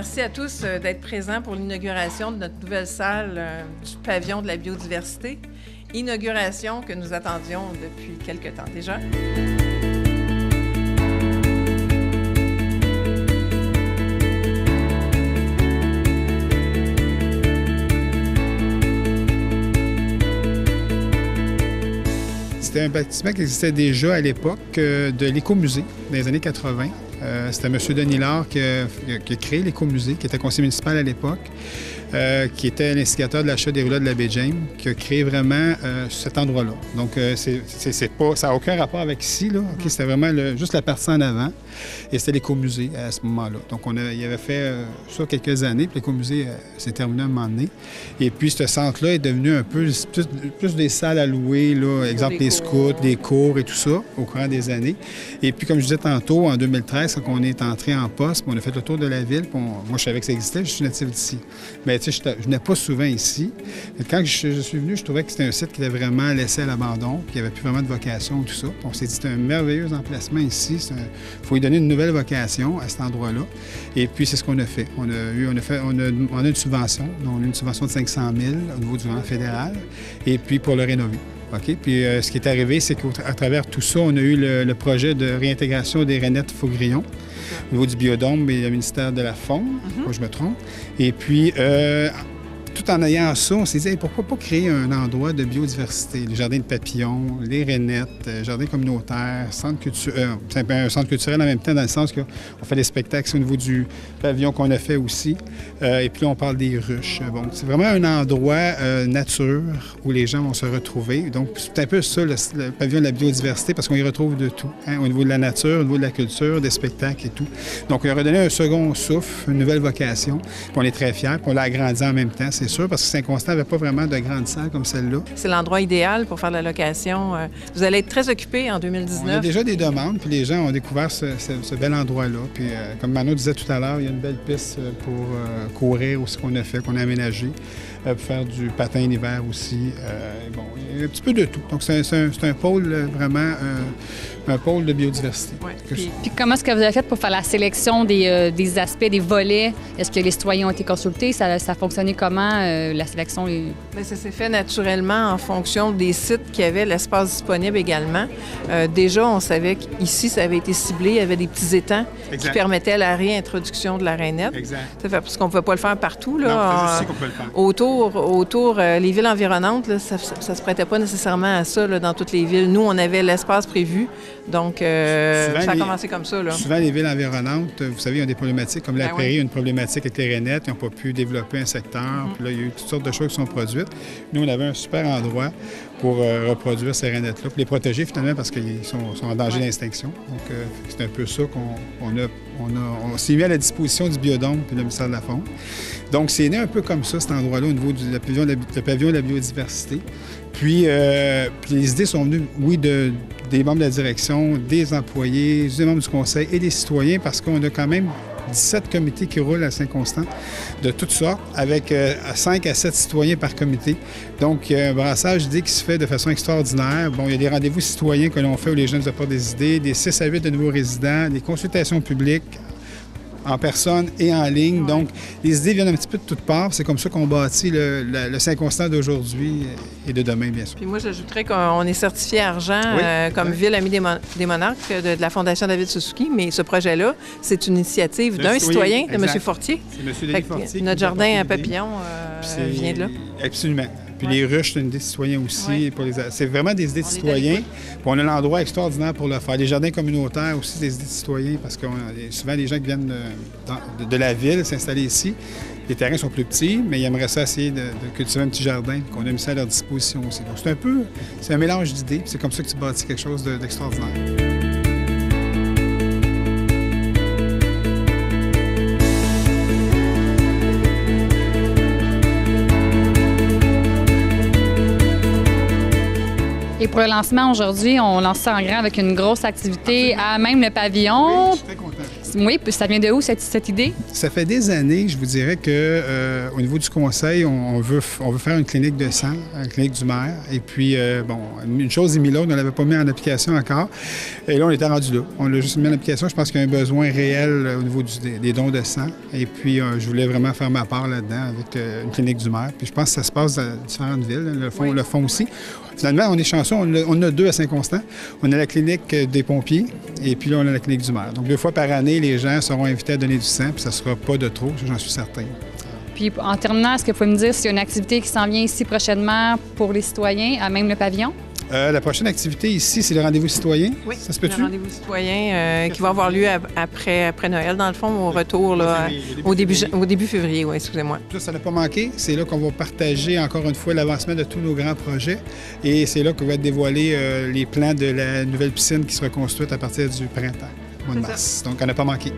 Merci à tous d'être présents pour l'inauguration de notre nouvelle salle du pavillon de la biodiversité. Inauguration que nous attendions depuis quelque temps déjà. C'était un bâtiment qui existait déjà à l'époque de l'écomusée dans les années 80. C'était M. Denis Lard qui a créé l'écomusée, qui était conseiller municipal à l'époque, qui était l'instigateur de l'achat des rouleaux de la baie James, qui a créé vraiment cet endroit-là. Donc, ça n'a aucun rapport avec ici, là. Okay, c'était vraiment juste la partie en avant. Et c'était l'écomusée à ce moment-là. Donc, il avait fait ça quelques années, puis l'écomusée s'est terminé à un moment donné. Et puis, ce centre-là est devenu un peu plus des salles à louer, là, exemple les scouts, des cours et tout ça, au courant des années. Et puis, comme je disais tantôt, en 2013, quand on est entré en poste, on a fait le tour de la ville, puis moi, je savais que ça existait, je suis natif d'ici. Mais tu sais, je venais pas souvent ici. Et quand je suis venu, je trouvais que c'était un site qui était vraiment laissé à l'abandon, puis il n'y avait plus vraiment de vocation, tout ça. Puis on s'est dit, c'est un merveilleux emplacement ici. Il faut lui donner une nouvelle vocation à cet endroit-là. Et puis, c'est ce qu'on a fait. On a une subvention. Donc, on a une subvention de 500 000 au niveau du gouvernement fédéral, et puis pour le rénover. OK? Puis ce qui est arrivé, c'est qu'à travers tout ça, on a eu le projet de réintégration des rainettes Faugrillon au niveau du biodôme et le ministère de la Faune, pas je me trompe. Et puis, tout en ayant ça, on s'est dit, hey, pourquoi pas créer un endroit de biodiversité? Les jardins de papillons, les rainettes, jardins communautaires, c'est un centre culturel en même temps, dans le sens qu'on fait des spectacles au niveau du pavillon qu'on a fait aussi. Et puis là, on parle des ruches. Bon, c'est vraiment un endroit nature où les gens vont se retrouver. Donc, c'est un peu ça, le pavillon de la biodiversité, parce qu'on y retrouve de tout, hein, au niveau de la nature, au niveau de la culture, des spectacles et tout. Donc, on a redonné un second souffle, une nouvelle vocation. Puis on est très fiers, puis on l'a agrandi en même temps, c'est sûr, parce que Saint-Constant n'avait pas vraiment de grandes salles comme celle-là. C'est l'endroit idéal pour faire de la location. Vous allez être très occupés en 2019. On a déjà des demandes, puis les gens ont découvert ce bel endroit-là. Puis, comme Manon disait tout à l'heure, il y a une belle piste pour courir aussi qu'on a fait, qu'on a aménagé, pour faire du patin l'hiver aussi. Bon, il y a un petit peu de tout. Donc, c'est un pôle vraiment, un pôle de biodiversité. Ouais. Puis comment est-ce que vous avez fait pour faire la sélection des aspects, des volets? Est-ce que les citoyens ont été consultés? Ça a fonctionné comment, la sélection? Bien, ça s'est fait naturellement en fonction des sites qui avaient l'espace disponible également. Déjà, on savait qu'ici, ça avait été ciblé. Il y avait des petits étangs qui permettaient la réintroduction de la rainette. Exact. Parce qu'on ne pouvait pas le faire partout. Là, non, c'est juste ici qu'on peut le faire. Autour les villes environnantes, là, ça ne se prêtait pas nécessairement à ça là, dans toutes les villes. Nous, on avait l'espace prévu. Donc, ça a commencé comme ça. Là. Souvent, les villes environnantes, vous savez, ils ont des problématiques. Comme la Prairie, une problématique avec les rainettes. Ils n'ont pas pu développer un secteur. Puis là, il y a eu toutes sortes de choses qui sont produites. Nous, on avait un super endroit pour reproduire ces rainettes-là, pour les protéger finalement parce qu'ils sont en danger d'extinction. Donc, c'est un peu ça qu'on s'est mis à la disposition du biodôme et le ministère de la Faune. Donc, c'est né un peu comme ça, cet endroit-là, au niveau du pavillon de la biodiversité. Puis les idées sont venues, oui, des membres de la direction, des employés, des membres du conseil et des citoyens, parce qu'on a quand même 17 comités qui roulent à Saint-Constant de toutes sortes, avec 5 à 7 citoyens par comité. Donc, il y a un brassage d'idées qui se fait de façon extraordinaire. Bon, il y a des rendez-vous citoyens que l'on fait où les gens nous apportent des idées, des 6 à 8 de nouveaux résidents, des consultations publiques en personne et en ligne. Donc, les idées viennent un petit peu de toutes parts. C'est comme ça qu'on bâtit le Saint-Constant d'aujourd'hui et de demain, bien sûr. Puis moi, j'ajouterais qu'on est certifié argent comme ville amie des monarques de la Fondation David Suzuki, mais ce projet-là, c'est une initiative d'un citoyen, de M. Fortier. C'est M. Denis Fortier. Notre jardin à papillons vient de là. Absolument. Puis les ruches, c'est une idée de citoyen aussi. C'est vraiment des idées de citoyens. Puis on a l'endroit extraordinaire pour le faire. Les jardins communautaires aussi, des idées de citoyens, parce que souvent, les gens qui viennent de la ville s'installer ici, les terrains sont plus petits, mais ils aimeraient ça essayer de cultiver un petit jardin, qu'on a mis ça à leur disposition aussi. Donc c'est un mélange d'idées, puis c'est comme ça que tu bâtis quelque chose d'extraordinaire. Et pour le lancement aujourd'hui, on lance ça en grand avec une grosse activité à même le pavillon. Oui, je suis très content. Oui, ça vient de où, cette idée? Ça fait des années, je vous dirais que au niveau du conseil, on veut faire une clinique de sang, une clinique du maire. Et puis, une chose et mis l'autre, on ne l'avait pas mis en application encore. Et là, on était rendu là. On l'a juste mis en application. Je pense qu'il y a un besoin réel au niveau des dons de sang. Et puis, je voulais vraiment faire ma part là-dedans avec une clinique du maire. Puis, je pense que ça se passe dans différentes villes. Le font aussi. Finalement, on est chanceux. On a 2 à Saint-Constant. On a la clinique des pompiers et puis là, on a la clinique du maire. Donc, 2 fois par année, les gens seront invités à donner du sang, puis ça ne sera pas de trop, j'en suis certain. Puis, en terminant, est-ce que vous pouvez me dire s'il y a une activité qui s'en vient ici prochainement pour les citoyens, à même le pavillon? La prochaine activité ici, c'est le rendez-vous citoyen. Oui, ça se peut-tu? Le rendez-vous citoyen qui va avoir lieu après Noël, dans le fond, au retour, là, au début février, oui, excusez-moi. Ça n'a pas manqué. C'est là qu'on va partager encore une fois l'avancement de tous nos grands projets. Et c'est là qu'on va être dévoilé les plans de la nouvelle piscine qui sera construite à partir du printemps, au mois de mars. Donc, on n'a pas manqué.